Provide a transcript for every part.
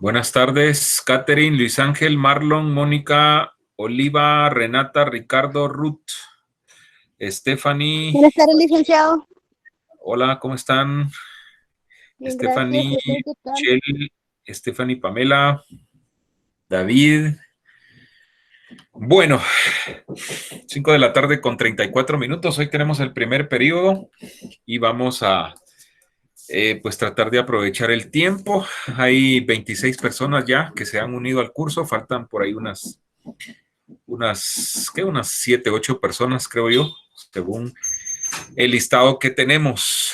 Buenas tardes, Catherine, Luis Ángel, Marlon, Mónica, Oliva, Renata, Ricardo, Ruth, Stephanie. Buenas tardes, licenciado. Hola, ¿cómo están? Bien, Stephanie, gracias. ¿Qué tal? Michelle, Stephanie, Pamela, David. Bueno, 5 de la tarde con 34 minutos. Hoy tenemos el primer periodo y vamos a pues tratar de aprovechar el tiempo. Hay 26 personas ya que se han unido al curso. Faltan por ahí unas 7, 8 personas, creo yo, según el listado que tenemos.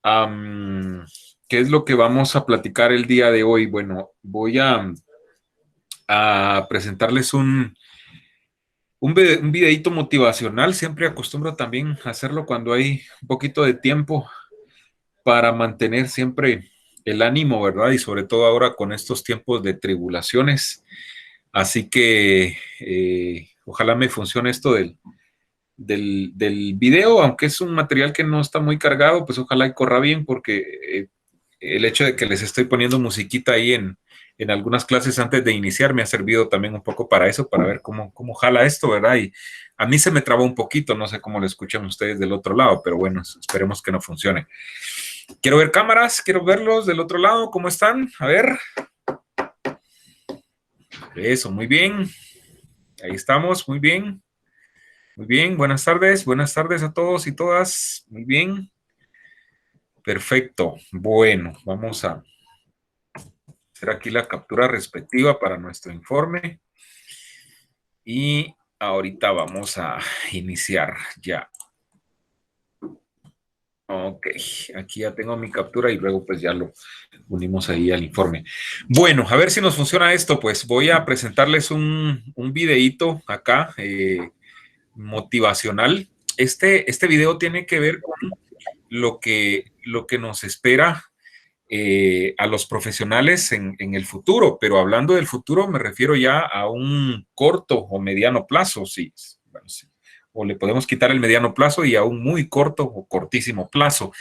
¿Qué es lo que vamos a platicar el día de hoy? Bueno, voy a presentarles un videíto motivacional. Siempre acostumbro también a hacerlo cuando hay un poquito de tiempo para mantener siempre el ánimo, ¿verdad? Y sobre todo ahora con estos tiempos de tribulaciones. Así que ojalá me funcione esto del video, aunque es un material que no está muy cargado, pues ojalá y corra bien, porque el hecho de que les estoy poniendo musiquita ahí en algunas clases antes de iniciar me ha servido también un poco para eso, para ver cómo jala esto, ¿verdad? Y a mí se me trabó un poquito, no sé cómo lo escuchan ustedes del otro lado, pero bueno, esperemos que no funcione. Quiero ver cámaras, quiero verlos del otro lado, ¿cómo están? A ver. Eso, muy bien. Ahí estamos, muy bien. Muy bien, buenas tardes a todos y todas. Muy bien. Perfecto. Bueno, vamos a hacer aquí la captura respectiva para nuestro informe. Y ahorita vamos a iniciar ya. Ok, aquí ya tengo mi captura y luego pues ya lo unimos ahí al informe. Bueno, a ver si nos funciona esto, pues voy a presentarles un videíto acá motivacional. Este video tiene que ver con lo que nos espera a los profesionales en el futuro, pero hablando del futuro me refiero ya a un corto o mediano plazo, sí, bueno, sí. O le podemos quitar el mediano plazo y a un muy corto o cortísimo plazo.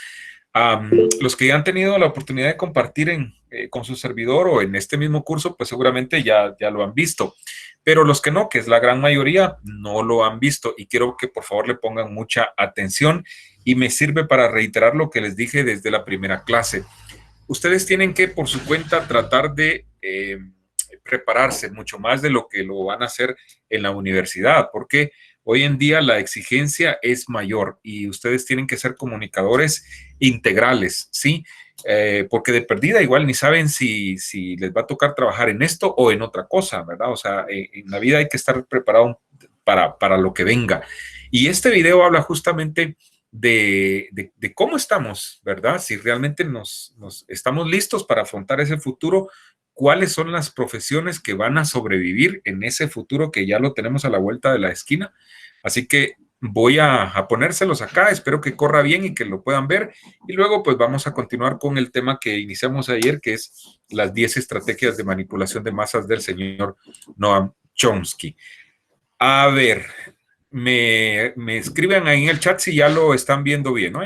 Los que ya han tenido la oportunidad de compartir con su servidor o en este mismo curso, pues seguramente ya lo han visto. Pero los que no, que es la gran mayoría, no lo han visto. Y quiero que por favor le pongan mucha atención y me sirve para reiterar lo que les dije desde la primera clase. Ustedes tienen que, por su cuenta, tratar de prepararse mucho más de lo que lo van a hacer en la universidad, porque hoy en día la exigencia es mayor y ustedes tienen que ser comunicadores integrales, ¿sí? Porque de perdida igual ni saben si les va a tocar trabajar en esto o en otra cosa, ¿verdad? O sea, en la vida hay que estar preparado para lo que venga. Y este video habla justamente de cómo estamos, ¿verdad? Si realmente nos estamos listos para afrontar ese futuro, cuáles son las profesiones que van a sobrevivir en ese futuro que ya lo tenemos a la vuelta de la esquina. Así que voy a ponérselos acá, espero que corra bien y que lo puedan ver. Y luego pues vamos a continuar con el tema que iniciamos ayer, que es las 10 estrategias de manipulación de masas del señor Noam Chomsky. A ver, me escriben ahí en el chat si ya lo están viendo bien, ¿no?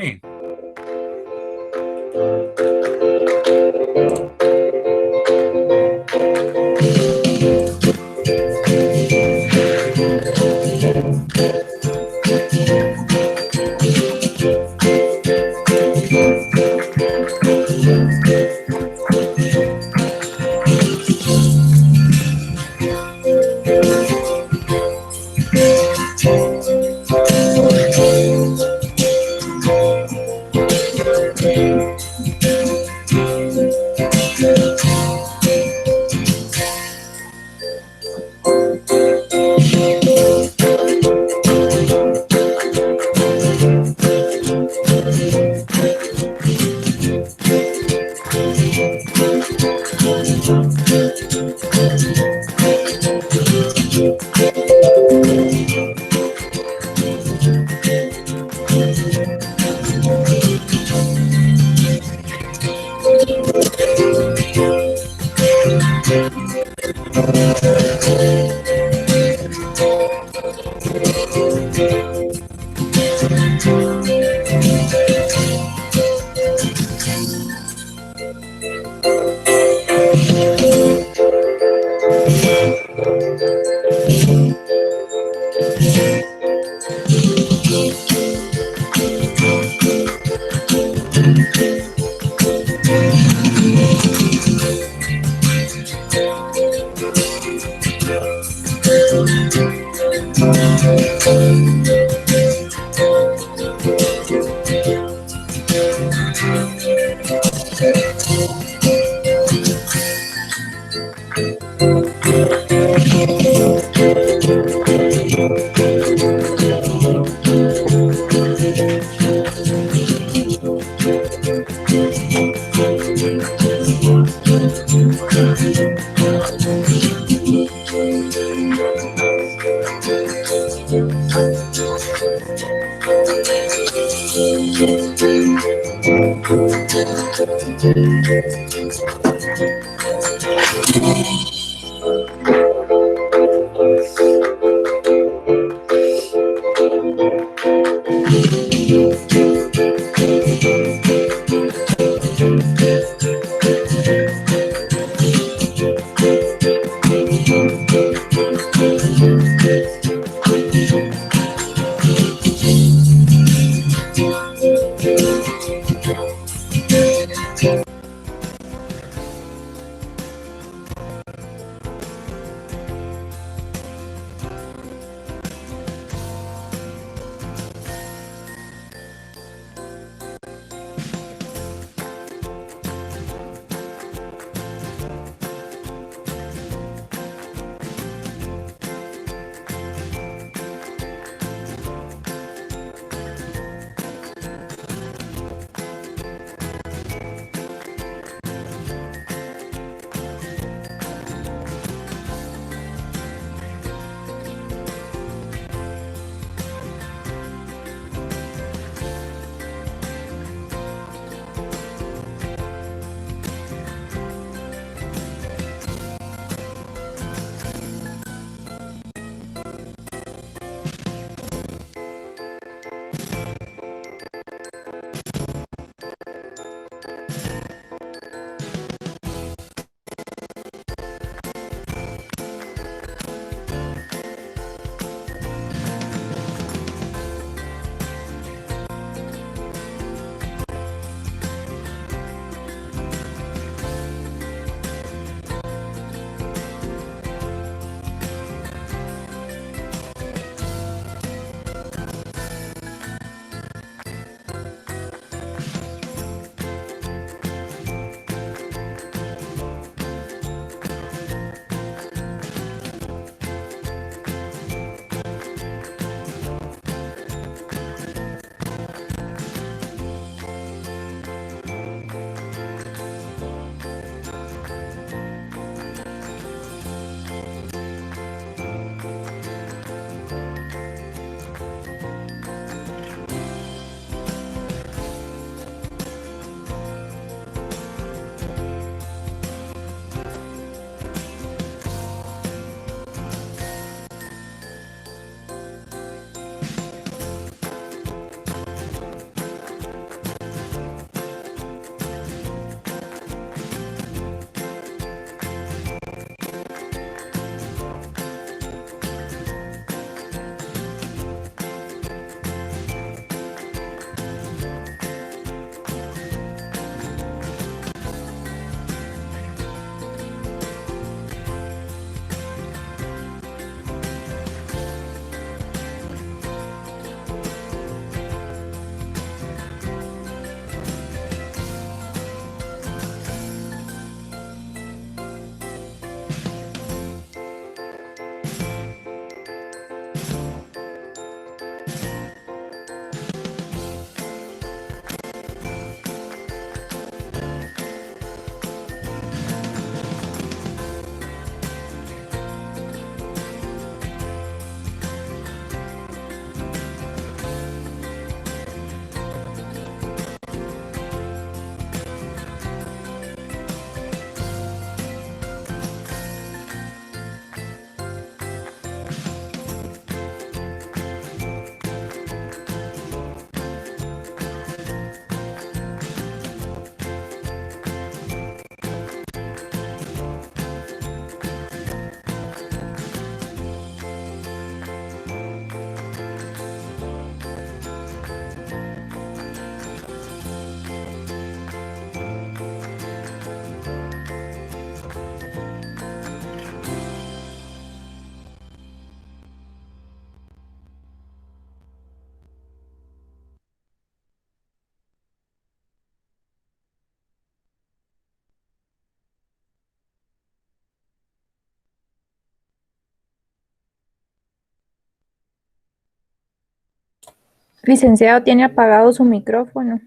Licenciado, tiene apagado su micrófono.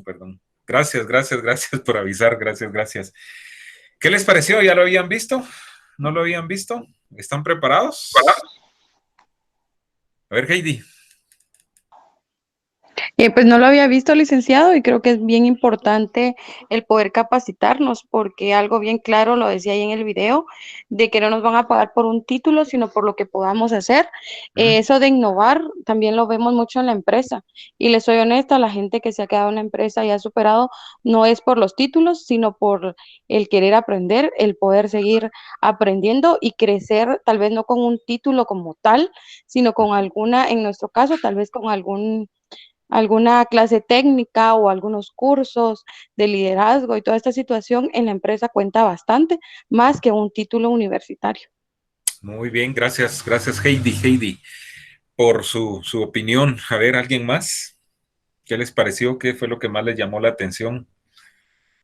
Perdón. Gracias, gracias, gracias por avisar. Gracias, gracias. ¿Qué les pareció? ¿Ya lo habían visto? ¿No lo habían visto? ¿Están preparados? A ver, Heidi. Pues no lo había visto, licenciado, y creo que es bien importante el poder capacitarnos, porque algo bien claro lo decía ahí en el video, de que no nos van a pagar por un título, sino por lo que podamos hacer. Eso de innovar también lo vemos mucho en la empresa. Y les soy honesta, la gente que se ha quedado en la empresa y ha superado no es por los títulos, sino por el querer aprender, el poder seguir aprendiendo y crecer, tal vez no con un título como tal, sino con alguna, en nuestro caso, tal vez con alguna clase técnica o algunos cursos de liderazgo, y toda esta situación en la empresa cuenta bastante, más que un título universitario. Muy bien, gracias, gracias Heidi, por su opinión. A ver, ¿alguien más? ¿Qué les pareció? ¿Qué fue lo que más les llamó la atención?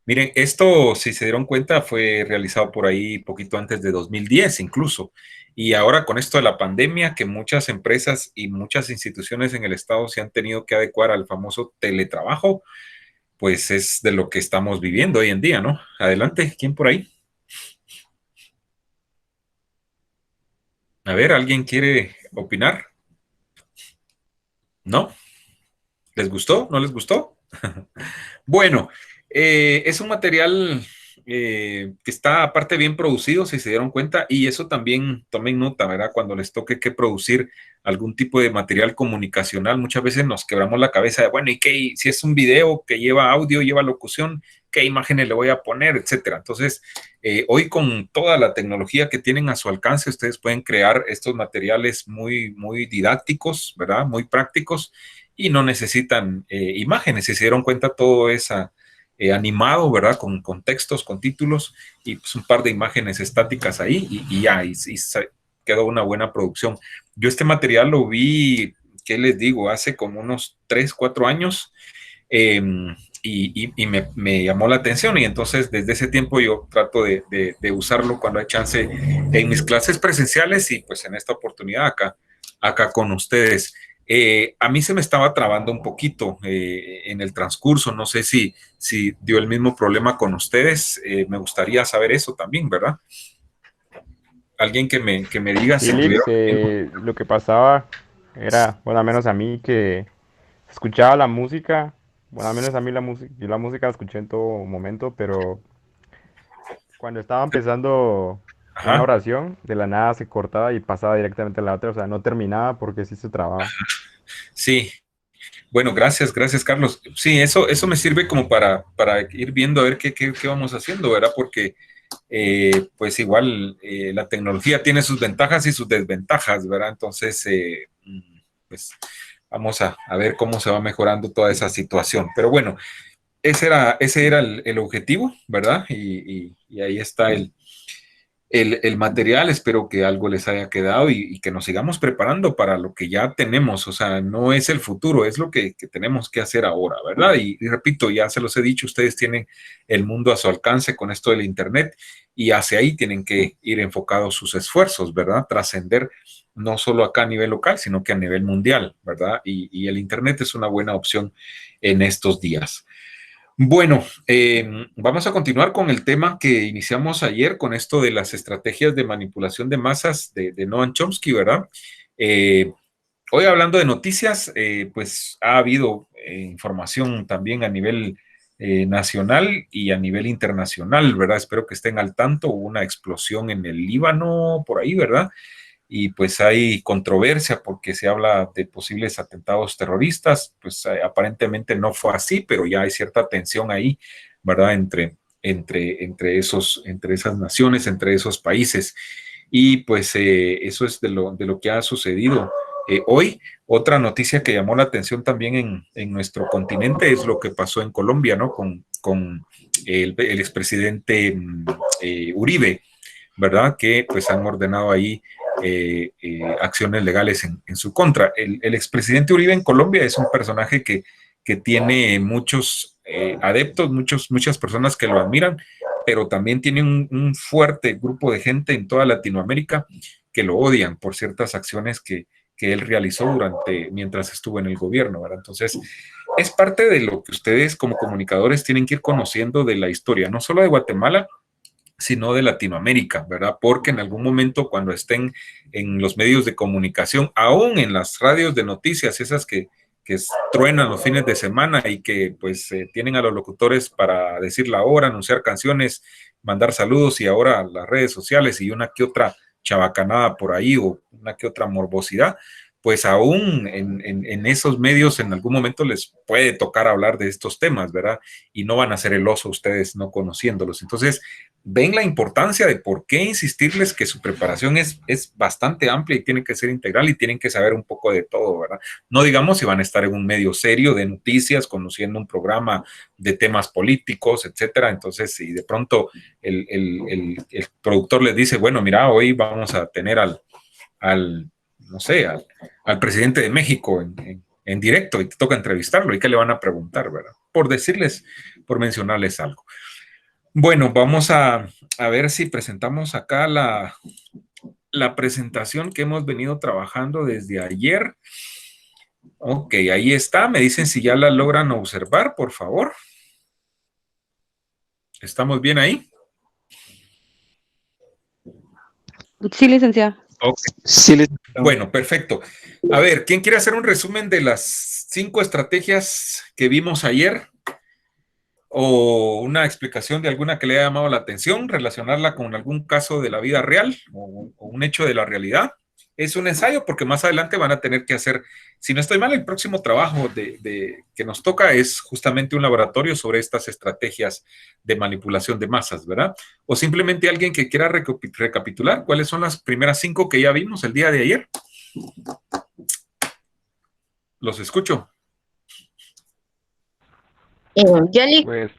Miren, esto, si se dieron cuenta, fue realizado por ahí poquito antes de 2010 incluso. Y ahora con esto de la pandemia, que muchas empresas y muchas instituciones en el Estado se han tenido que adecuar al famoso teletrabajo, pues es de lo que estamos viviendo hoy en día, ¿no? Adelante, ¿quién por ahí? A ver, ¿alguien quiere opinar? ¿No? ¿Les gustó? ¿No les gustó? Bueno, es un material que está aparte bien producido, si se dieron cuenta, y eso también tomen nota, ¿verdad? Cuando les toque que producir algún tipo de material comunicacional, muchas veces nos quebramos la cabeza de, bueno, ¿y qué? Si es un video que lleva audio, lleva locución, ¿qué imágenes le voy a poner, etcétera? Entonces, hoy con toda la tecnología que tienen a su alcance, ustedes pueden crear estos materiales muy, muy didácticos, ¿verdad? Muy prácticos y no necesitan imágenes. Si se dieron cuenta, todo es animado, ¿verdad? Con textos, con títulos y pues un par de imágenes estáticas ahí y ya, y quedó una buena producción. Yo este material lo vi, ¿qué les digo? Hace como unos 3, 4 años y me llamó la atención y entonces desde ese tiempo yo trato de usarlo cuando hay chance en mis clases presenciales y pues en esta oportunidad acá con ustedes. A mí se me estaba trabando un poquito en el transcurso, no sé si dio el mismo problema con ustedes, me gustaría saber eso también, ¿verdad? Alguien que me diga si Felix, tuvieron el mismo. lo que pasaba era, bueno, al menos a mí que escuchaba la música, bueno, al menos a mí la música, yo la música la escuché en todo momento, pero cuando estaba empezando una Ajá, oración, de la nada se cortaba y pasaba directamente a la otra, o sea, no terminaba porque sí se trababa. sí. Bueno, gracias, gracias, Carlos. Sí, eso me sirve como para ir viendo a ver qué vamos haciendo, ¿verdad? Porque pues igual la tecnología tiene sus ventajas y sus desventajas, ¿verdad? Entonces, pues vamos a ver cómo se va mejorando toda esa situación. Pero bueno, ese era el objetivo, ¿verdad? Y ahí está el material. Espero que algo les haya quedado y que nos sigamos preparando para lo que ya tenemos. O sea, no es el futuro, es lo que tenemos que hacer ahora, ¿verdad? Y repito, ya se los he dicho, ustedes tienen el mundo a su alcance con esto del Internet y hacia ahí tienen que ir enfocados sus esfuerzos, ¿verdad? Trascender no solo acá a nivel local, sino que a nivel mundial, ¿verdad? Y el Internet es una buena opción en estos días. Bueno, vamos a continuar con el tema que iniciamos ayer con esto de las estrategias de manipulación de masas de Noam Chomsky, ¿verdad? Eh, Hoy hablando de noticias, pues ha habido información también a nivel nacional y a nivel internacional, ¿verdad? Espero que estén al tanto. Hubo una explosión en el Líbano, por ahí, ¿verdad? Y pues hay controversia porque se habla de posibles atentados terroristas, pues aparentemente no fue así, pero ya hay cierta tensión ahí, ¿verdad? Entre esas naciones, entre esos países. Y pues eso es de lo que ha sucedido hoy. Otra noticia que llamó la atención también en nuestro continente es lo que pasó en Colombia, ¿no? Con el expresidente Uribe, ¿verdad? Que pues han ordenado ahí acciones legales en su contra. El expresidente Uribe en Colombia es un personaje que tiene muchos adeptos, muchas personas que lo admiran, pero también tiene un fuerte grupo de gente en toda Latinoamérica que lo odian por ciertas acciones que que él realizó mientras estuvo en el gobierno, ¿verdad? Entonces, es parte de lo que ustedes como comunicadores tienen que ir conociendo de la historia, no solo de Guatemala, sino de Latinoamérica, ¿verdad? Porque en algún momento cuando estén en los medios de comunicación, aún en las radios de noticias, esas que truenan los fines de semana y que pues tienen a los locutores para decir la hora, anunciar canciones, mandar saludos y ahora las redes sociales y una que otra chabacanada por ahí o una que otra morbosidad, pues aún en esos medios en algún momento les puede tocar hablar de estos temas, ¿verdad? Y no van a ser el oso ustedes no conociéndolos. Entonces, ven la importancia de por qué insistirles que su preparación es bastante amplia y tiene que ser integral y tienen que saber un poco de todo, ¿verdad? No digamos si van a estar en un medio serio de noticias, conociendo un programa de temas políticos, etcétera. Entonces, si de pronto el productor les dice, bueno, mira, hoy vamos a tener no sé, al presidente de México en directo y te toca entrevistarlo y qué le van a preguntar, ¿verdad? Por mencionarles algo. Bueno, vamos a ver si presentamos acá la presentación que hemos venido trabajando desde ayer. Ok, ahí está. Me dicen si ya la logran observar, por favor. ¿Estamos bien ahí? Sí, licenciado. Okay. Sí, Bueno, perfecto. A ver, ¿quién quiere hacer un resumen de las 5 estrategias que vimos ayer? O una explicación de alguna que le haya llamado la atención, relacionarla con algún caso de la vida real o un hecho de la realidad. Es un ensayo porque más adelante van a tener que hacer, si no estoy mal, el próximo trabajo que nos toca es justamente un laboratorio sobre estas estrategias de manipulación de masas, ¿verdad? O simplemente alguien que quiera recapitular cuáles son las primeras 5 que ya vimos el día de ayer. Los escucho. Yoli, Pues,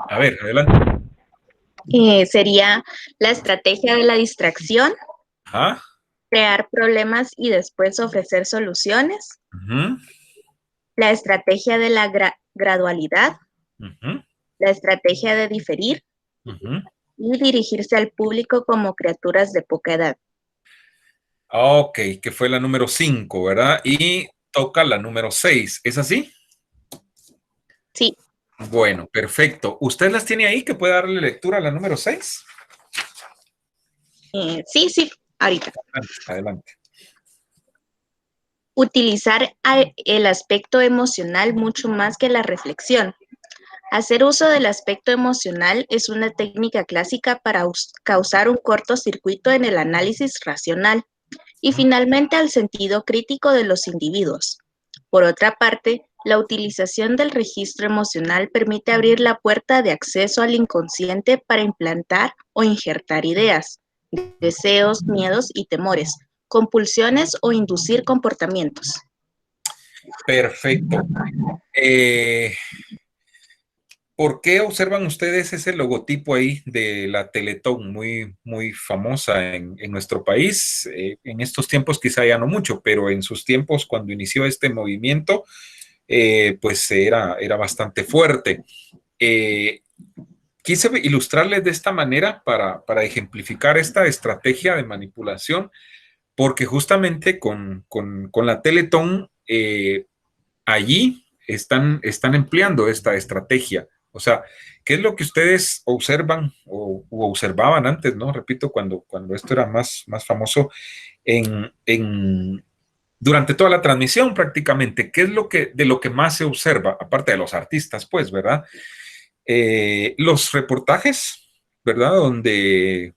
A ver, adelante. sería la estrategia de la distracción, Ajá. crear problemas y después ofrecer soluciones, Uh-huh. la estrategia de la gradualidad, Uh-huh. la estrategia de diferir Uh-huh. y dirigirse al público como criaturas de poca edad. Ok, que fue la número 5, ¿verdad? Y toca la número 6, ¿es así? Sí, Bueno, perfecto. ¿Usted las tiene ahí que puede darle lectura a la número 6? sí, ahorita. Adelante. Utilizar el aspecto emocional mucho más que la reflexión. Hacer uso del aspecto emocional es una técnica clásica para causar un cortocircuito en el análisis racional y finalmente al sentido crítico de los individuos. Por otra parte, la utilización del registro emocional permite abrir la puerta de acceso al inconsciente para implantar o injertar ideas, deseos, miedos y temores, compulsiones o inducir comportamientos. Perfecto. ¿Por qué observan ustedes ese logotipo ahí de la Teletón, muy, muy famosa en nuestro país? En estos tiempos quizá ya no mucho, pero en sus tiempos cuando inició este movimiento, pues era bastante fuerte. Quise ilustrarles de esta manera para ejemplificar esta estrategia de manipulación, porque justamente con la Teletón, allí están empleando esta estrategia. O sea, ¿qué es lo que ustedes observan o observaban antes, ¿no? Repito, cuando esto era más famoso durante toda la transmisión prácticamente. ¿Qué es de lo que más se observa? Aparte de los artistas, pues, ¿verdad? Los reportajes, ¿verdad? Donde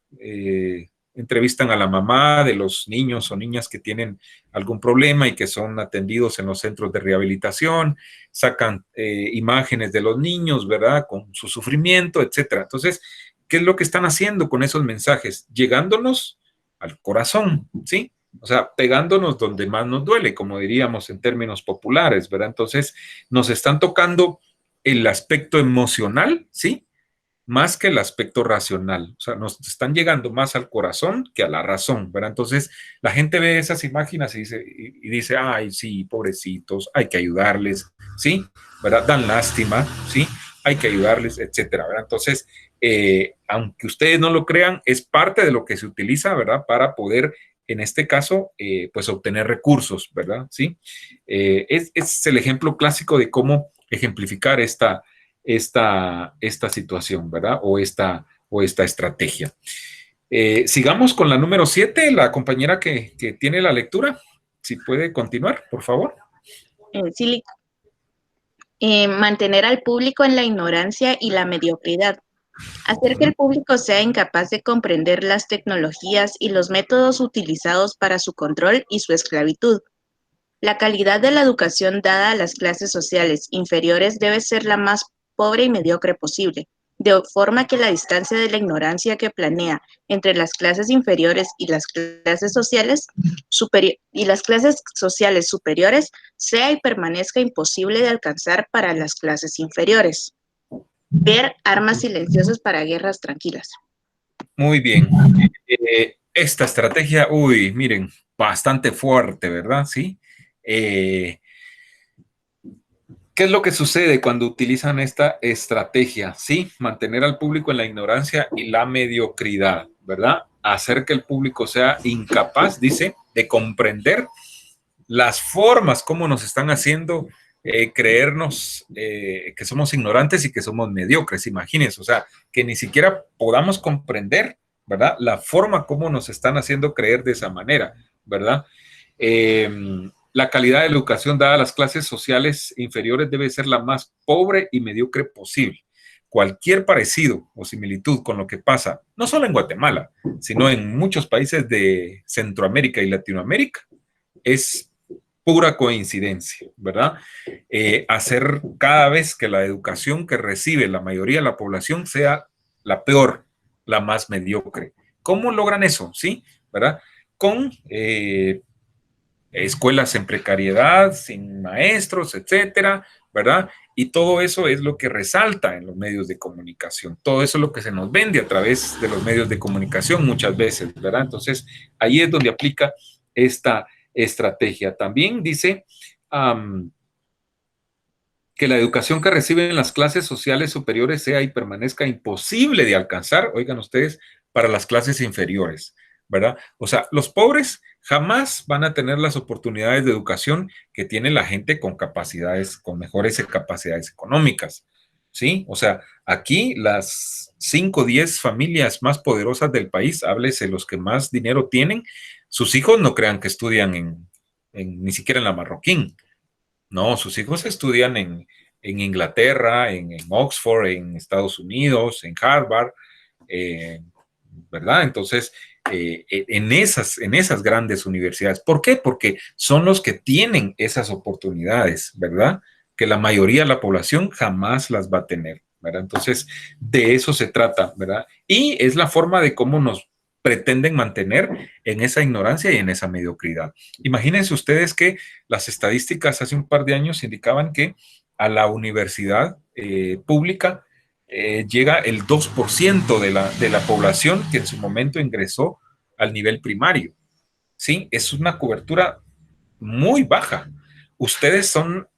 entrevistan a la mamá de los niños o niñas que tienen algún problema y que son atendidos en los centros de rehabilitación, sacan imágenes de los niños, ¿verdad? Con su sufrimiento, etcétera. Entonces, ¿qué es lo que están haciendo con esos mensajes? Llegándonos al corazón, ¿sí? O sea, pegándonos donde más nos duele, como diríamos en términos populares, ¿verdad? Entonces, nos están tocando el aspecto emocional, ¿sí? Más que el aspecto racional. O sea, nos están llegando más al corazón que a la razón, ¿verdad? Entonces, la gente ve esas imágenes y dice, ay, sí, pobrecitos, hay que ayudarles, ¿sí? ¿Verdad? Dan lástima, ¿sí? Hay que ayudarles, etcétera, ¿verdad? Entonces, aunque ustedes no lo crean, es parte de lo que se utiliza, ¿verdad? Para poder en este caso, pues obtener recursos, ¿verdad? ¿Sí? Es el ejemplo clásico de cómo ejemplificar esta situación, ¿verdad? O esta estrategia. Sigamos con la número 7, la compañera que tiene la lectura. Si puede continuar, por favor. Sí, mantener al público en la ignorancia y la mediocridad. Hacer que el público sea incapaz de comprender las tecnologías y los métodos utilizados para su control y su esclavitud. La calidad de la educación dada a las clases sociales inferiores debe ser la más pobre y mediocre posible, de forma que la distancia de la ignorancia que planea entre las clases inferiores y las clases sociales superiores sea y permanezca imposible de alcanzar para las clases inferiores. Ver armas silenciosas para guerras tranquilas. Muy bien. Esta estrategia, uy, miren, bastante fuerte, ¿verdad? Sí. ¿Qué es lo que sucede cuando utilizan esta estrategia? Sí, mantener al público en la ignorancia y la mediocridad, ¿verdad? Hacer que el público sea incapaz, dice, de comprender las formas como nos están haciendo creernos que somos ignorantes y que somos mediocres. Imagínense, o sea, que ni siquiera podamos comprender, ¿verdad? La forma como nos están haciendo creer de esa manera, ¿verdad? La calidad de la educación dada a las clases sociales inferiores debe ser la más pobre y mediocre posible. Cualquier parecido o similitud con lo que pasa, no solo en Guatemala, sino en muchos países de Centroamérica y Latinoamérica, es pura coincidencia, ¿verdad? Hacer cada vez que la educación que recibe la mayoría de la población sea la peor, la más mediocre. ¿Cómo logran eso? ¿Sí? ¿Verdad? Con escuelas en precariedad, sin maestros, etcétera, ¿verdad? Y todo eso es lo que resalta en los medios de comunicación. Todo eso es lo que se nos vende a través de los medios de comunicación muchas veces, ¿verdad? Entonces, ahí es donde aplica esta estrategia. También dice que la educación que reciben las clases sociales superiores sea y permanezca imposible de alcanzar, oigan ustedes, para las clases inferiores, ¿verdad? O sea, los pobres jamás van a tener las oportunidades de educación que tiene la gente con capacidades, con mejores capacidades económicas, ¿sí? O sea, aquí las 5 o 10 familias más poderosas del país, háblese los que más dinero tienen, sus hijos no crean que estudian ni siquiera en la Marroquín. No, sus hijos estudian en Inglaterra, en Oxford, en Estados Unidos, en Harvard, eh, ¿verdad? Entonces, en esas grandes universidades. ¿Por qué? Porque son los que tienen esas oportunidades, ¿verdad? Que la mayoría de la población jamás las va a tener, ¿verdad? Entonces, de eso se trata, ¿verdad? Y es la forma de cómo nos pretenden mantener en esa ignorancia y en esa mediocridad. Imagínense ustedes que las estadísticas hace un par de años indicaban que a la universidad pública llega el 2% de la población que en su momento ingresó al nivel primario. ¿Sí? Es una cobertura muy baja. Ustedes son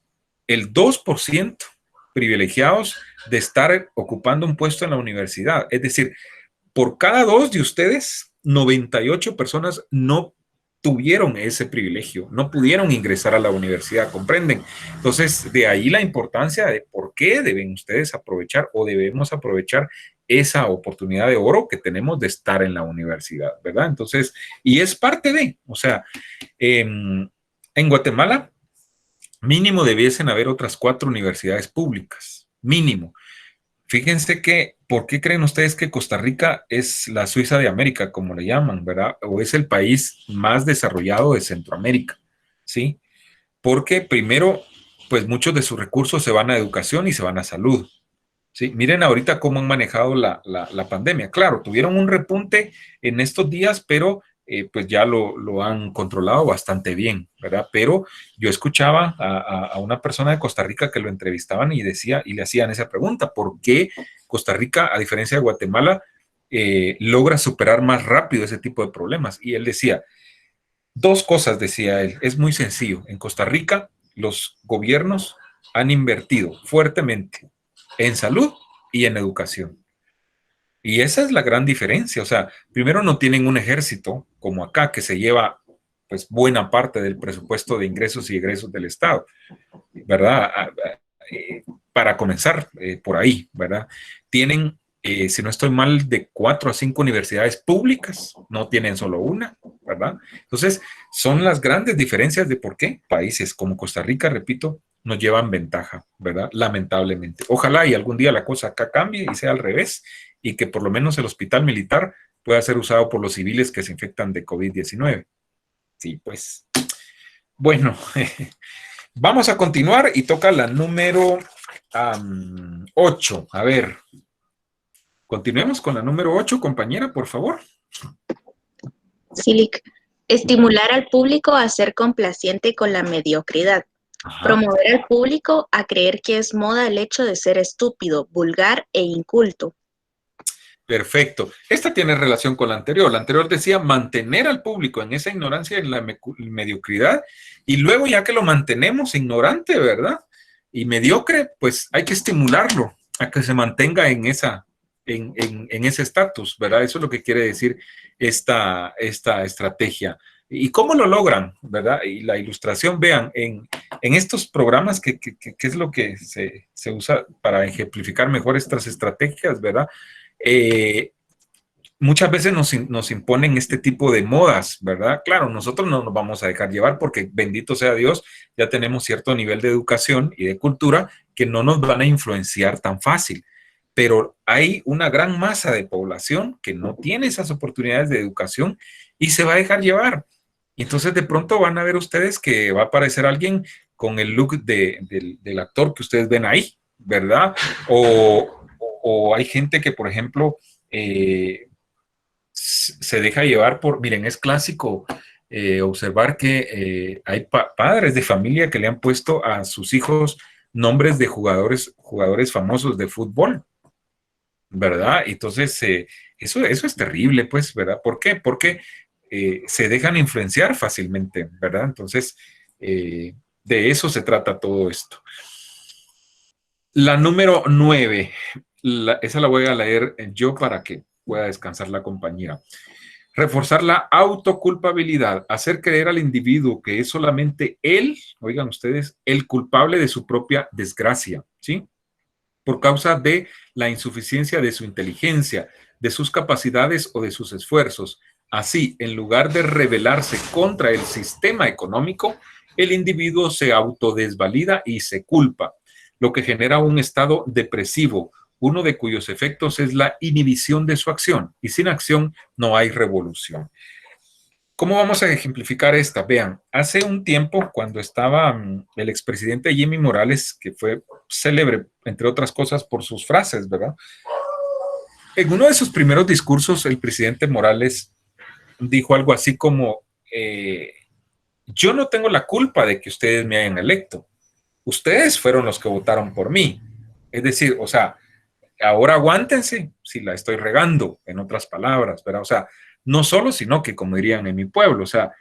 el 2% privilegiados de estar ocupando un puesto en la universidad. Es decir, por cada 2 de ustedes, 98 personas no tuvieron ese privilegio, no pudieron ingresar a la universidad, ¿comprenden? Entonces, de ahí la importancia de por qué deben ustedes aprovechar o debemos aprovechar esa oportunidad de oro que tenemos de estar en la universidad, ¿verdad? Entonces, y es parte de, o sea, en Guatemala, mínimo debiesen haber otras 4 universidades públicas, mínimo. Fíjense que, ¿por qué creen ustedes que Costa Rica es la Suiza de América, como le llaman, ¿verdad? O es el país más desarrollado de Centroamérica, ¿sí? Porque primero, pues muchos de sus recursos se van a educación y se van a salud, ¿sí? Miren ahorita cómo han manejado la pandemia. Claro, tuvieron un repunte en estos días, pero pues ya lo han controlado bastante bien, ¿verdad? Pero yo escuchaba a una persona de Costa Rica que lo entrevistaban y decía, y le hacían esa pregunta, ¿por qué Costa Rica, a diferencia de Guatemala, logra superar más rápido ese tipo de problemas? Y él decía, 2 cosas, decía él, es muy sencillo. En Costa Rica, los gobiernos han invertido fuertemente en salud y en educación. Y esa es la gran diferencia. O sea, primero no tienen un ejército como acá que se lleva pues buena parte del presupuesto de ingresos y egresos del Estado, ¿verdad? Para comenzar por ahí, ¿verdad? Tienen, si no estoy mal, de 4 a 5 universidades públicas, no tienen solo una, ¿verdad? Entonces, son las grandes diferencias de por qué países como Costa Rica, repito, nos llevan ventaja, ¿verdad? Lamentablemente. Ojalá y algún día la cosa acá cambie y sea al revés y que por lo menos el hospital militar pueda ser usado por los civiles que se infectan de COVID-19. Sí, pues. Bueno, vamos a continuar y toca la número 8. A ver, continuemos con la número 8, compañera, por favor. Silic. Estimular al público a ser complaciente con la mediocridad. Ajá. Promover al público a creer que es moda el hecho de ser estúpido, vulgar e inculto. Perfecto. Esta tiene relación con la anterior. La anterior decía mantener al público en esa ignorancia, en la mediocridad, y luego ya que lo mantenemos ignorante, ¿verdad? Y mediocre, pues hay que estimularlo a que se mantenga en ese estatus, ¿verdad? Eso es lo que quiere decir esta estrategia. ¿Y cómo lo logran, verdad? Y la ilustración, vean, en estos programas, que es lo que se usa para ejemplificar mejor estas estrategias, ¿verdad? Muchas veces nos imponen este tipo de modas, ¿verdad? Claro, nosotros no nos vamos a dejar llevar porque, bendito sea Dios, ya tenemos cierto nivel de educación y de cultura que no nos van a influenciar tan fácil. Pero hay una gran masa de población que no tiene esas oportunidades de educación y se va a dejar llevar. Y entonces de pronto van a ver ustedes que va a aparecer alguien con el look del actor que ustedes ven ahí, ¿verdad? O hay gente que, por ejemplo, se deja llevar por, miren, es clásico observar que hay padres de familia que le han puesto a sus hijos nombres de jugadores famosos de fútbol, ¿verdad? Entonces, eso es terrible, pues, ¿verdad? ¿Por qué? Porque se dejan influenciar fácilmente, ¿verdad? Entonces, de eso se trata todo esto. La número 9, esa la voy a leer yo para que pueda descansar la compañera. Reforzar la autoculpabilidad, hacer creer al individuo que es solamente él, oigan ustedes, el culpable de su propia desgracia, ¿sí? Por causa de la insuficiencia de su inteligencia, de sus capacidades o de sus esfuerzos. Así, en lugar de rebelarse contra el sistema económico, el individuo se autodesvalida y se culpa, lo que genera un estado depresivo, uno de cuyos efectos es la inhibición de su acción, y sin acción no hay revolución. ¿Cómo vamos a ejemplificar esta? Vean, hace un tiempo, cuando estaba el expresidente Jimmy Morales, que fue célebre, entre otras cosas, por sus frases, ¿verdad? En uno de sus primeros discursos, el presidente Morales dijo algo así como, yo no tengo la culpa de que ustedes me hayan electo. Ustedes fueron los que votaron por mí. Es decir, o sea, ahora aguántense si la estoy regando, en otras palabras, ¿verdad? O sea, no solo, sino que, como dirían en mi pueblo, o sea,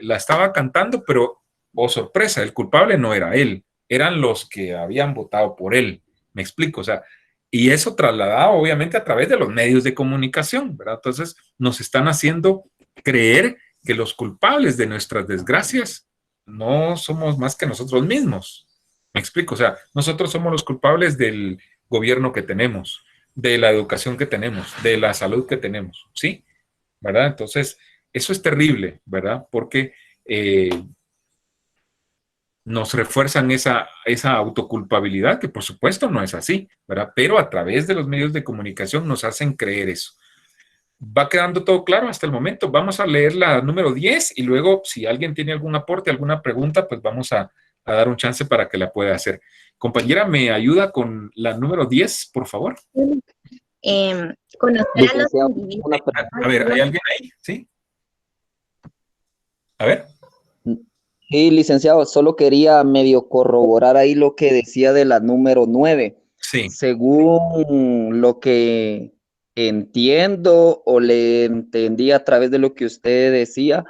la estaba cantando, pero, oh sorpresa, el culpable no era él, eran los que habían votado por él, me explico, o sea, y eso trasladado obviamente a través de los medios de comunicación, ¿verdad? Entonces, nos están haciendo creer que los culpables de nuestras desgracias no somos más que nosotros mismos, me explico, o sea, nosotros somos los culpables del gobierno que tenemos, de la educación que tenemos, de la salud que tenemos, ¿sí? ¿Verdad? Entonces, eso es terrible, ¿verdad? Porque nos refuerzan esa autoculpabilidad, que por supuesto no es así, ¿verdad? Pero a través de los medios de comunicación nos hacen creer eso. Va quedando todo claro hasta el momento. Vamos a leer la número 10 y luego, si alguien tiene algún aporte, alguna pregunta, pues vamos a dar un chance para que la pueda hacer. Compañera, ¿me ayuda con la número 10, por favor? Conocer a los individuos. A ver, ¿hay alguien ahí? ¿Sí? A ver. Sí, licenciado, solo quería medio corroborar ahí lo que decía de la número 9. Sí. Según lo que entiendo o le entendí a través de lo que usted decía,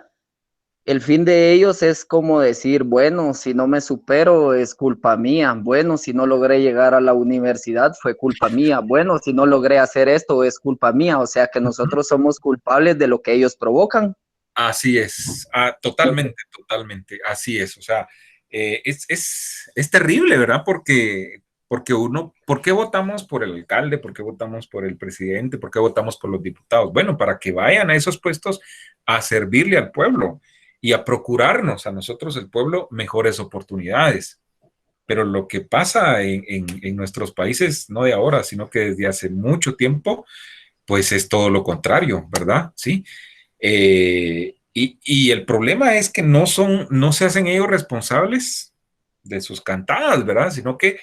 el fin de ellos es como decir, bueno, si no me supero es culpa mía, bueno, si no logré llegar a la universidad fue culpa mía, bueno, si no logré hacer esto es culpa mía, o sea que nosotros somos culpables de lo que ellos provocan. Así es, totalmente, totalmente, así es. O sea, es terrible, ¿verdad? Porque uno, ¿por qué votamos por el alcalde? ¿Por qué votamos por el presidente? ¿Por qué votamos por los diputados? Bueno, para que vayan a esos puestos a servirle al pueblo y a procurarnos a nosotros, el pueblo, mejores oportunidades. Pero lo que pasa en nuestros países, no de ahora, sino que desde hace mucho tiempo, pues es todo lo contrario, ¿verdad? Sí. Y el problema es que no se hacen ellos responsables de sus cantadas, ¿verdad? Sino que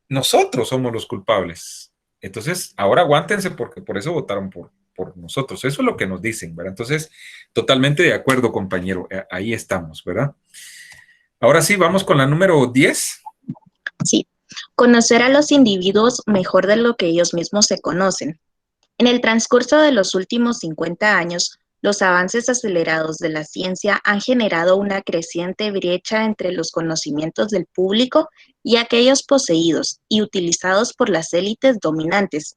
nosotros somos los culpables. Entonces, ahora aguántense porque por eso votaron por nosotros. Eso es lo que nos dicen, ¿verdad? Entonces, totalmente de acuerdo, compañero. Ahí estamos, ¿verdad? Ahora sí, vamos con la número 10. Sí, conocer a los individuos mejor de lo que ellos mismos se conocen. En el transcurso de los últimos 50 años, los avances acelerados de la ciencia han generado una creciente brecha entre los conocimientos del público y aquellos poseídos y utilizados por las élites dominantes.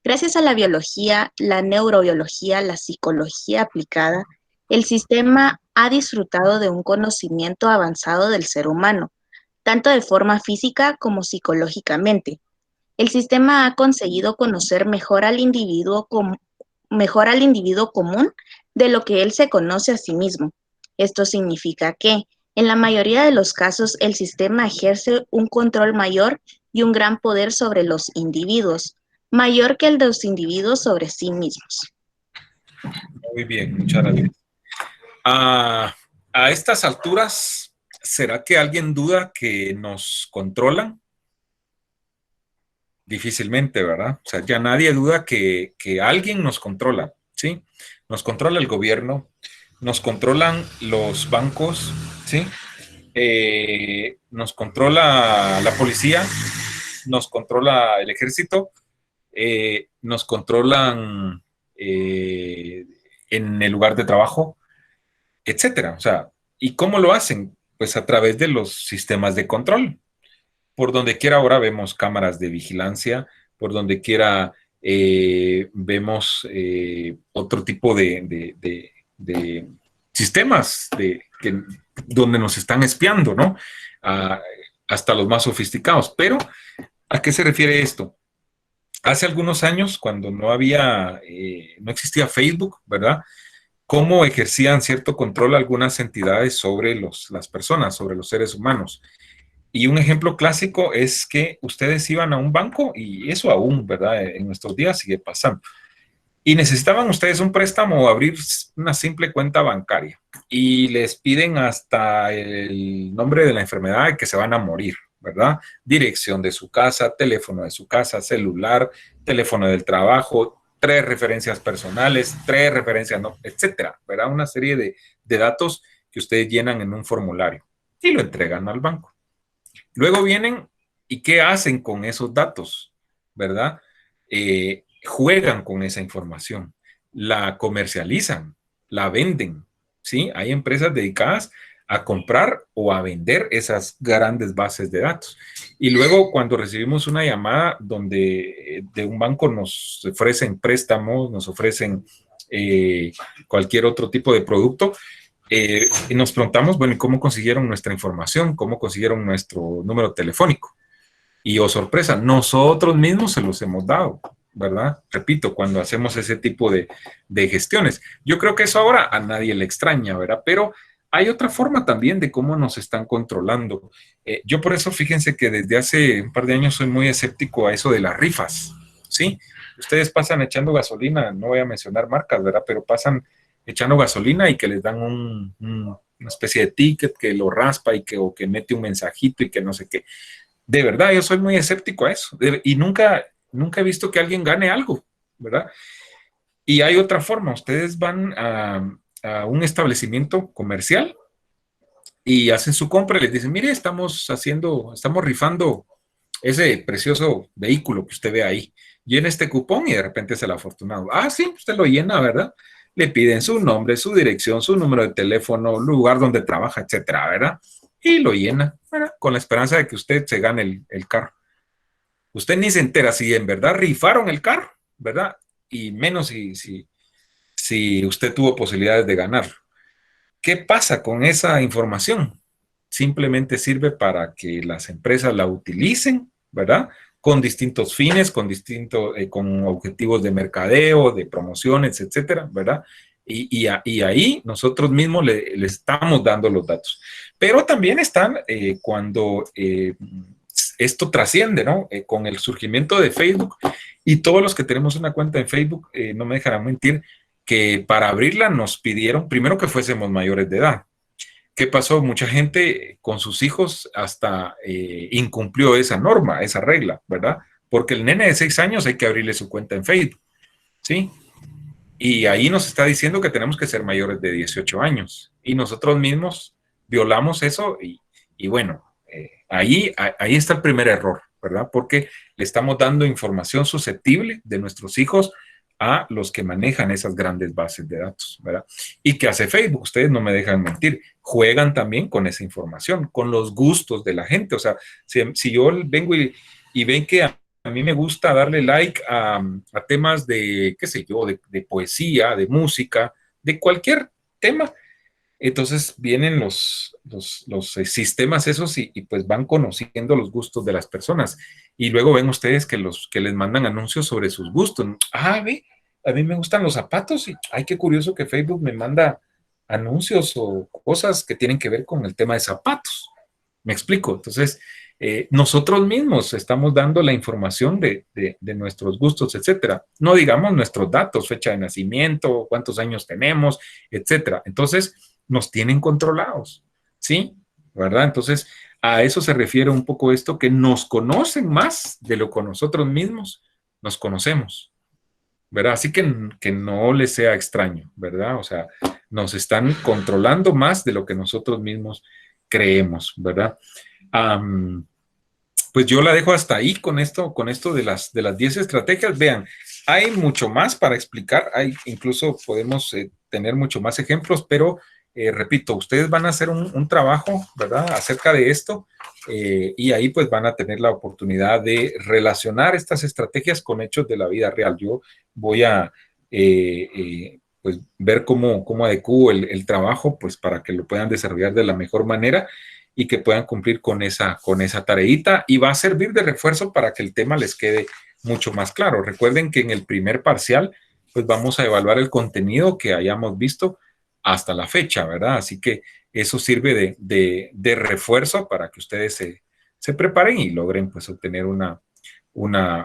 Gracias a la biología, la neurobiología, la psicología aplicada, el sistema ha disfrutado de un conocimiento avanzado del ser humano, tanto de forma física como psicológicamente. El sistema ha conseguido conocer mejor al individuo común de lo que él se conoce a sí mismo. Esto significa que, en la mayoría de los casos, el sistema ejerce un control mayor y un gran poder sobre los individuos, mayor que el de los individuos sobre sí mismos. Muy bien, muchas gracias. A estas alturas, ¿será que alguien duda que nos controlan? Difícilmente, ¿verdad? O sea, ya nadie duda que alguien nos controla, ¿sí? Nos controla el gobierno, nos controlan los bancos, ¿sí? Nos controla la policía, nos controla el ejército, nos controlan en el lugar de trabajo, etcétera. O sea, ¿y cómo lo hacen? Pues a través de los sistemas de control. Por donde quiera ahora vemos cámaras de vigilancia, por donde quiera vemos otro tipo de sistemas donde nos están espiando, ¿no? Hasta los más sofisticados. Pero, ¿a qué se refiere esto? Hace algunos años, cuando no existía Facebook, ¿verdad? Cómo ejercían cierto control algunas entidades sobre las personas, sobre los seres humanos. Y un ejemplo clásico es que ustedes iban a un banco, y eso aún, ¿verdad? En nuestros días sigue pasando. Y necesitaban ustedes un préstamo o abrir una simple cuenta bancaria. Y les piden hasta el nombre de la enfermedad de que se van a morir, ¿verdad? Dirección de su casa, teléfono de su casa, celular, teléfono del trabajo, 3 referencias personales, 3 referencias, no, etcétera, ¿verdad? Una serie de datos que ustedes llenan en un formulario y lo entregan al banco. Luego vienen y ¿qué hacen con esos datos? ¿Verdad? Juegan con esa información, la comercializan, la venden, ¿sí? Hay empresas dedicadas a comprar o a vender esas grandes bases de datos. Y luego cuando recibimos una llamada donde de un banco nos ofrecen préstamos, nos ofrecen cualquier otro tipo de producto, y nos preguntamos, bueno, ¿cómo consiguieron nuestra información? ¿Cómo consiguieron nuestro número telefónico? Y, oh sorpresa, nosotros mismos se los hemos dado, ¿verdad? Repito, cuando hacemos ese tipo de gestiones. Yo creo que eso ahora a nadie le extraña, ¿verdad? Pero hay otra forma también de cómo nos están controlando. Yo por eso, fíjense que desde hace un par de años soy muy escéptico a eso de las rifas, ¿sí? Ustedes pasan echando gasolina, no voy a mencionar marcas, ¿verdad? Pero pasan echando gasolina y que les dan una especie de ticket que lo raspa o que mete un mensajito y que no sé qué. De verdad, yo soy muy escéptico a eso. Y nunca he visto que alguien gane algo, ¿verdad? Y hay otra forma. Ustedes van a un establecimiento comercial y hacen su compra y les dicen, mire, estamos rifando ese precioso vehículo que usted ve ahí. Llena este cupón y de repente es el afortunado. Ah, sí, usted lo llena, ¿verdad? le piden su nombre, su dirección, su número de teléfono, lugar donde trabaja, etcétera, ¿verdad? Y lo llena, ¿verdad? Con la esperanza de que usted se gane el carro. Usted ni se entera si en verdad rifaron el carro, ¿verdad? Y menos si usted tuvo posibilidades de ganar. ¿Qué pasa con esa información? Simplemente sirve para que las empresas la utilicen, ¿verdad? Con distintos fines, con objetivos de mercadeo, de promociones, etcétera, ¿verdad? Y ahí nosotros mismos le estamos dando los datos. Pero también están cuando esto trasciende, ¿no? Con el surgimiento de Facebook y todos los que tenemos una cuenta en Facebook, no me dejarán mentir, que para abrirla nos pidieron primero que fuésemos mayores de edad. ¿Qué pasó? Mucha gente con sus hijos hasta incumplió esa norma, esa regla, ¿verdad? Porque el nene de 6 años hay que abrirle su cuenta en Facebook, ¿sí? Y ahí nos está diciendo que tenemos que ser mayores de 18 años. Y nosotros mismos violamos eso y bueno, ahí está el primer error, ¿verdad? Porque le estamos dando información susceptible de nuestros hijos a los que manejan esas grandes bases de datos, ¿verdad? ¿Y qué hace Facebook? Ustedes no me dejan mentir. Juegan también con esa información, con los gustos de la gente. O sea, si yo vengo y ven que a mí me gusta darle like a temas de, qué sé yo, de poesía, de música, de cualquier tema, entonces vienen los sistemas esos y pues van conociendo los gustos de las personas. Y luego ven ustedes que les mandan anuncios sobre sus gustos. Ah, ve, a mí me gustan los zapatos y ay, qué curioso que Facebook me manda anuncios o cosas que tienen que ver con el tema de zapatos. ¿Me explico? Entonces, nosotros mismos estamos dando la información de nuestros gustos, etcétera. No digamos nuestros datos, fecha de nacimiento, cuántos años tenemos, etcétera. Entonces, nos tienen controlados, ¿sí? ¿Verdad? Entonces, a eso se refiere un poco esto, que nos conocen más de lo que nosotros mismos nos conocemos, ¿verdad? Así que no les sea extraño, ¿verdad? O sea, nos están controlando más de lo que nosotros mismos creemos, ¿verdad? Pues yo la dejo hasta ahí con esto de las 10 estrategias. Vean, hay mucho más para explicar, incluso podemos tener mucho más ejemplos, pero repito, ustedes van a hacer un trabajo, ¿verdad?, acerca de esto y ahí pues van a tener la oportunidad de relacionar estas estrategias con hechos de la vida real. Yo voy a pues ver cómo adecuo el trabajo pues para que lo puedan desarrollar de la mejor manera y que puedan cumplir con esa tareita, y va a servir de refuerzo para que el tema les quede mucho más claro. Recuerden que en el primer parcial pues vamos a evaluar el contenido que hayamos visto hasta la fecha, ¿verdad? Así que eso sirve de refuerzo para que ustedes se preparen y logren pues obtener una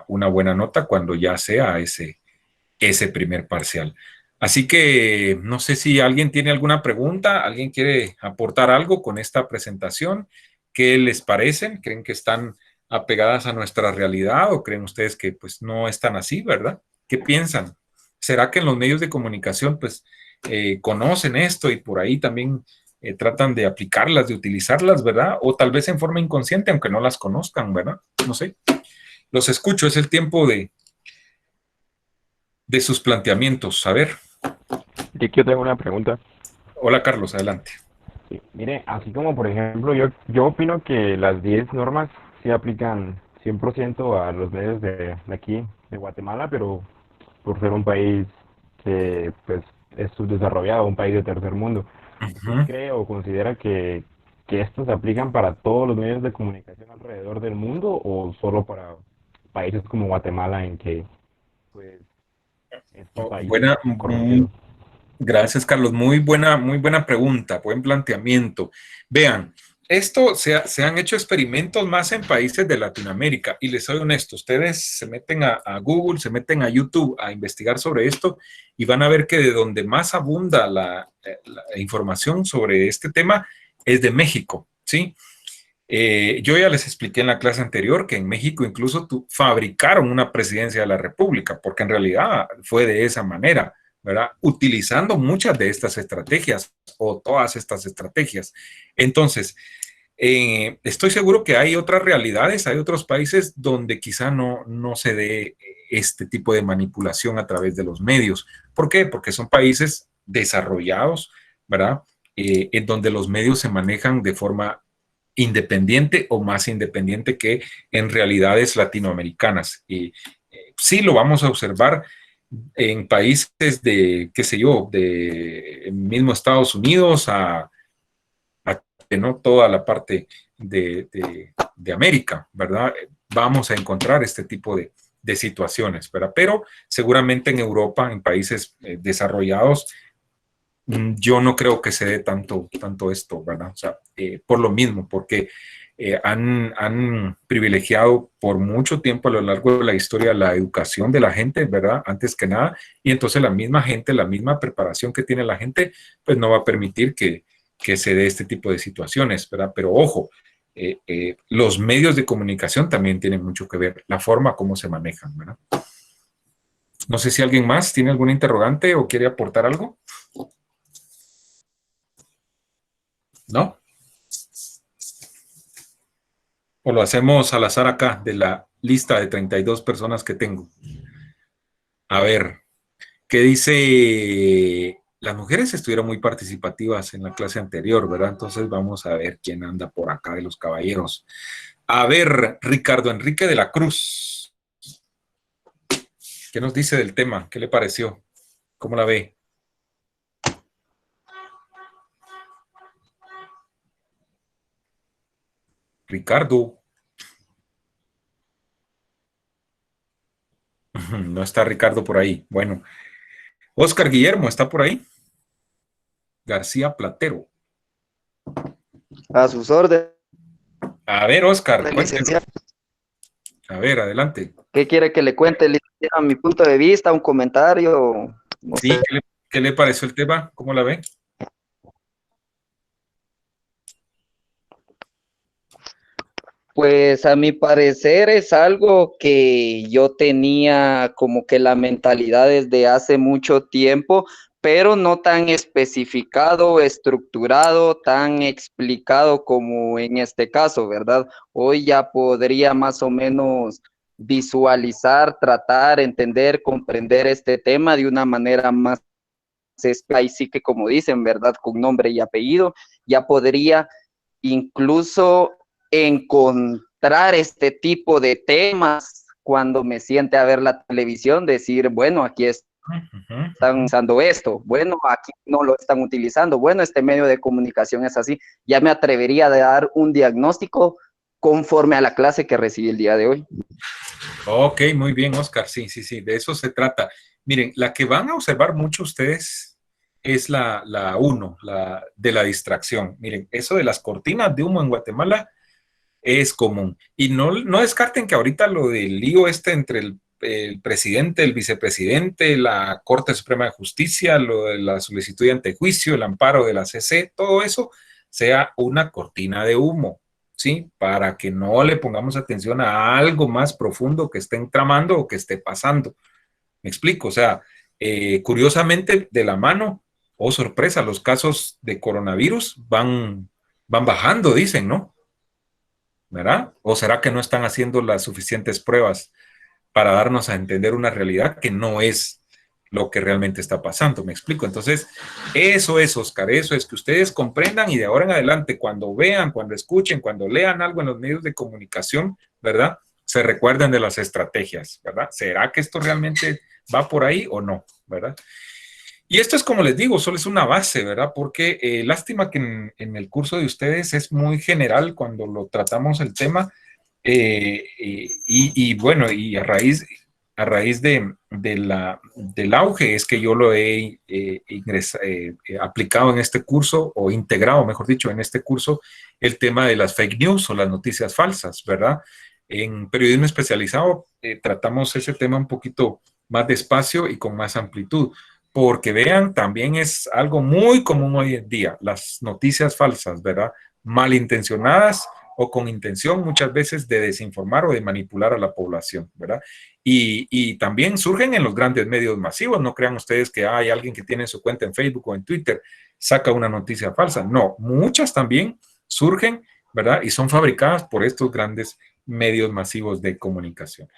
buena nota cuando ya sea ese primer parcial. Así que no sé si alguien tiene alguna pregunta, alguien quiere aportar algo con esta presentación. ¿Qué les parecen? ¿Creen que están apegadas a nuestra realidad o creen ustedes que pues no están así, verdad? ¿Qué piensan? ¿Será que en los medios de comunicación pues conocen esto y por ahí también tratan de aplicarlas, de utilizarlas, ¿verdad? O tal vez en forma inconsciente, aunque no las conozcan, ¿verdad? No sé. Los escucho, es el tiempo de sus planteamientos. A ver. Yo tengo una pregunta. Hola, Carlos, adelante. Sí, mire, así como por ejemplo, yo opino que las 10 normas sí aplican 100% a los medios de aquí, de Guatemala, pero por ser un país que pues es subdesarrollado, un país de tercer mundo. ¿Usted cree o considera que estos se aplican para todos los medios de comunicación alrededor del mundo o solo para países como Guatemala en que pues es un país corrompido? Gracias, Carlos. Muy buena pregunta, buen planteamiento. Vean, esto se han hecho experimentos más en países de Latinoamérica y les soy honesto, ustedes se meten a Google, se meten a YouTube a investigar sobre esto y van a ver que de donde más abunda la información sobre este tema es de México, ¿sí? Yo ya les expliqué en la clase anterior que en México incluso fabricaron una presidencia de la República, porque en realidad fue de esa manera, ¿verdad? Utilizando muchas de estas estrategias o todas estas estrategias. Entonces, estoy seguro que hay otras realidades, hay otros países donde quizá no se dé este tipo de manipulación a través de los medios. ¿Por qué? Porque son países desarrollados, ¿verdad? En donde los medios se manejan de forma independiente o más independiente que en realidades latinoamericanas. Y sí lo vamos a observar en países de, qué sé yo, de mismo Estados Unidos a ¿no? Toda la parte de América, ¿verdad? Vamos a encontrar este tipo de situaciones, ¿verdad? Pero seguramente en Europa, en países desarrollados, yo no creo que se dé tanto esto, ¿verdad? O sea, por lo mismo, porque han privilegiado por mucho tiempo a lo largo de la historia la educación de la gente, ¿verdad? Antes que nada, y entonces la misma gente, la misma preparación que tiene la gente, pues no va a permitir que se dé este tipo de situaciones, ¿verdad? Pero ojo, los medios de comunicación también tienen mucho que ver, la forma como se manejan, ¿verdad? No sé si alguien más tiene algún interrogante o quiere aportar algo. ¿No? O lo hacemos al azar acá, de la lista de 32 personas que tengo. A ver, ¿qué dice? Las mujeres estuvieron muy participativas en la clase anterior, ¿verdad? Entonces vamos a ver quién anda por acá de los caballeros. A ver, Ricardo Enrique de la Cruz. ¿Qué nos dice del tema? ¿Qué le pareció? ¿Cómo la ve? Ricardo. No está Ricardo por ahí. Bueno, Oscar Guillermo, ¿está por ahí? García Platero. A sus órdenes, A ver, Oscar, cuéntenos. licenciado. A ver, adelante. ¿Qué quiere que le cuente, licenciado? Mi punto de vista, un comentario. No Sí, sé. ¿qué le pareció el tema? ¿Cómo la ve? Pues a mi parecer es algo que yo tenía como que la mentalidad desde hace mucho tiempo, pero no tan especificado, estructurado, tan explicado como en este caso, ¿verdad? Hoy ya podría más o menos visualizar, tratar, entender, comprender este tema de una manera más, ahí sí que como dicen, ¿verdad? Con nombre y apellido, ya podría incluso encontrar este tipo de temas cuando me siente a ver la televisión, decir, bueno, aquí están usando esto, bueno, aquí no lo están utilizando, bueno, este medio de comunicación es así, ya me atrevería a dar un diagnóstico conforme a la clase que recibí el día de hoy. Ok, muy bien, Oscar. Sí, de eso se trata. Miren, la que van a observar mucho ustedes es la 1, la de la distracción. Miren, eso de las cortinas de humo en Guatemala es común. Y no descarten que ahorita lo del lío entre el presidente, el vicepresidente, la Corte Suprema de Justicia, lo de la solicitud de antejuicio, el amparo de la CC, todo eso sea una cortina de humo, ¿sí? Para que no le pongamos atención a algo más profundo que esté tramando o que esté pasando. ¿Me explico? O sea, curiosamente, de la mano, oh sorpresa, los casos de coronavirus van bajando, dicen, ¿no? ¿Verdad? ¿O será que no están haciendo las suficientes pruebas para darnos a entender una realidad que no es lo que realmente está pasando? ¿Me explico? Entonces, eso es, Oscar, eso es que ustedes comprendan y de ahora en adelante, cuando vean, cuando escuchen, cuando lean algo en los medios de comunicación, ¿verdad? Se recuerden de las estrategias, ¿verdad? ¿Será que esto realmente va por ahí o no? ¿Verdad? Y esto es como les digo, solo es una base, ¿verdad? Porque lástima que en el curso de ustedes es muy general cuando lo tratamos el tema y bueno, y a raíz del auge es que yo lo he aplicado en este curso o integrado, mejor dicho, en este curso el tema de las fake news o las noticias falsas, ¿verdad? En periodismo especializado tratamos ese tema un poquito más despacio y con más amplitud. Porque vean, también es algo muy común hoy en día, las noticias falsas, ¿verdad? Malintencionadas o con intención muchas veces de desinformar o de manipular a la población, ¿verdad? Y también surgen en los grandes medios masivos, no crean ustedes que hay alguien que tiene su cuenta en Facebook o en Twitter, saca una noticia falsa, no, muchas también surgen, ¿verdad? Y son fabricadas por estos grandes medios masivos de comunicación.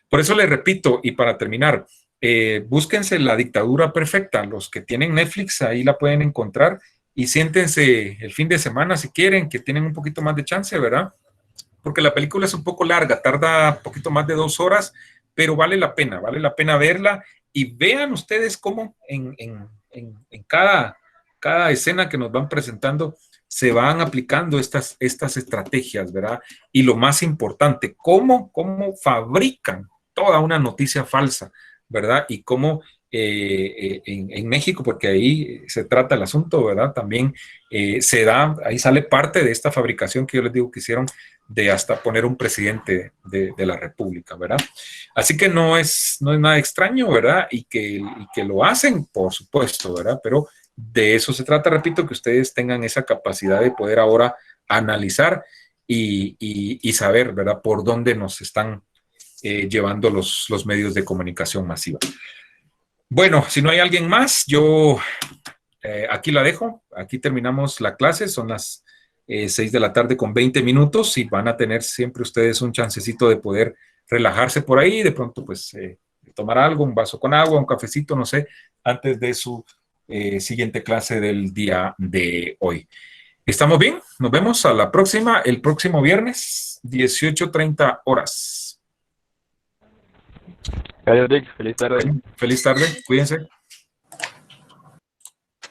Por eso les repito, y para terminar, búsquense La Dictadura Perfecta. Los que tienen Netflix, ahí la pueden encontrar. Y siéntense el fin de semana si quieren, que tienen un poquito más de chance, ¿verdad? Porque la película es un poco larga, tarda un poquito más de 2 horas, pero vale la pena verla. Y vean ustedes cómo en cada escena que nos van presentando se van aplicando estas estrategias, ¿verdad? Y lo más importante, cómo fabrican toda una noticia falsa, ¿verdad? Y cómo en México, porque ahí se trata el asunto, ¿verdad? También ahí sale parte de esta fabricación que yo les digo que hicieron de hasta poner un presidente de la República, ¿verdad? Así que no es nada extraño, ¿verdad? Y que lo hacen, por supuesto, ¿verdad? Pero de eso se trata, repito, que ustedes tengan esa capacidad de poder ahora analizar y saber, ¿verdad? Por dónde nos están llevando los medios de comunicación masiva. Bueno, si no hay alguien más, yo aquí la dejo. Aquí terminamos la clase. Son las 6 de la tarde con 20 minutos y van a tener siempre ustedes un chancecito de poder relajarse por ahí. De pronto, pues, tomar algo, un vaso con agua, un cafecito, no sé, antes de su siguiente clase del día de hoy. ¿Estamos bien? Nos vemos a la próxima, el próximo viernes, 18:30 horas. Gracias, Rick. Feliz tarde. Feliz tarde. Cuídense.